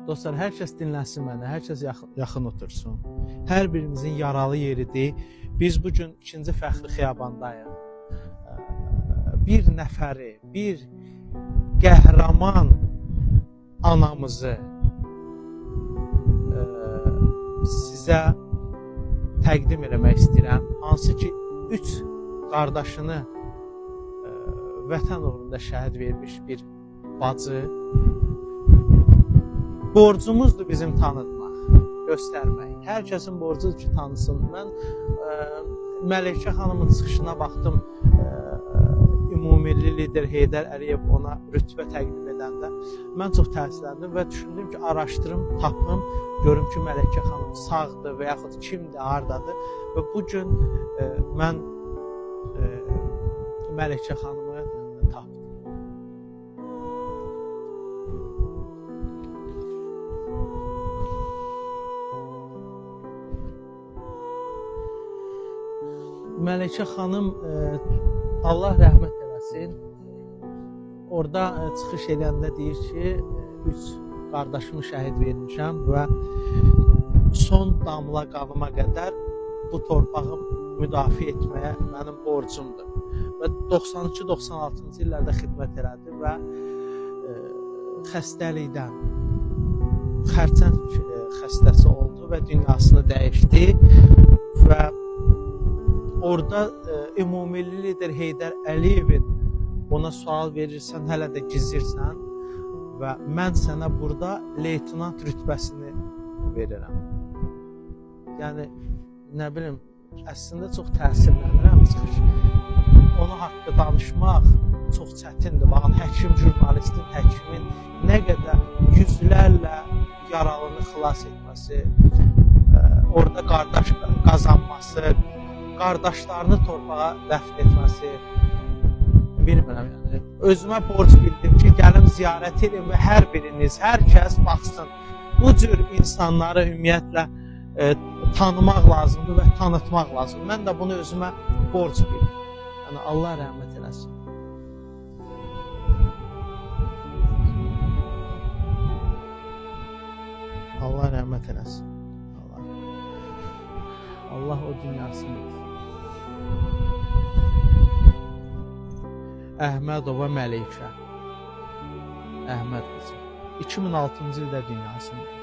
Dostlar, hər kəs dinləsin məni, hər kəs yaxın otursun. Hər birimizin yaralı yeridir. Biz bugün 2-ci Fəxri Xiyabandayıq. Bir nəfəri, bir qəhrəman anamızı sizə təqdim eləmək istəyirəm. Hansı ki, 3 qardaşını vətən uğrunda şəhid vermiş bir bacı. Borcumuzdur bizim tanıtmaq, göstərmək. Hər kəsin borcudur ki, tanısın. Mən Məleykə xanımın çıxışına baxdım. Ümumilli lider Heydər Əliyev ona rütbə təqdim edəndə mən çox təsirləndim və düşündüm ki, araşdırım, tapım, görüm ki, Məleykə xanım sağdır və yaxud kimdir, hardadır. Və bugün mən Məleykə xanımı tapdım. Məleykə xanım, Allah rəhmət eləsin, orada çıxış edəndə deyir ki, 3 qardaşımı şəhid vermişəm və son damla qanıma qədər bu torpağı müdafiə etməyə mənim borcumdur. Və 92-96-cı illərdə xidmət elədi və xəstəlikdən, xərçəng xəstəsi oldu və dünyasını dəyişdi və orada ümumilli lider Heydər Əliyevin ona sual verirsən, hələ də gizlirsən və mən sənə burada leytenant rütbəsini verirəm. Yəni, nə bilim, əslində çox təsirlənirəm. Onun haqqı danışmaq çox çətindir. Baxın, həkim, jurnalistin, həkimin nə qədər yüzlərlə yaralını xilas etməsi, orada qardaş qazanması, qardaşlarını torpağa dəfn etməsi, bilmirəm, yəni. Özümə borc bildim ki, gəlim ziyarət edin və hər biriniz, hər kəs baxsın. Bu cür insanları ümumiyyətlə tanımaq lazımdır və tanıtmaq lazımdır. Mən də bunu özümə borc bildim. Yəni, Allah rəhmət eləsin. Allah rəhmət eləsin. Allah o dünyasını bilsin. Əhmədova Məleykə. Əhməd qızı. 2006-cı ildə dünyasını dəyişdi.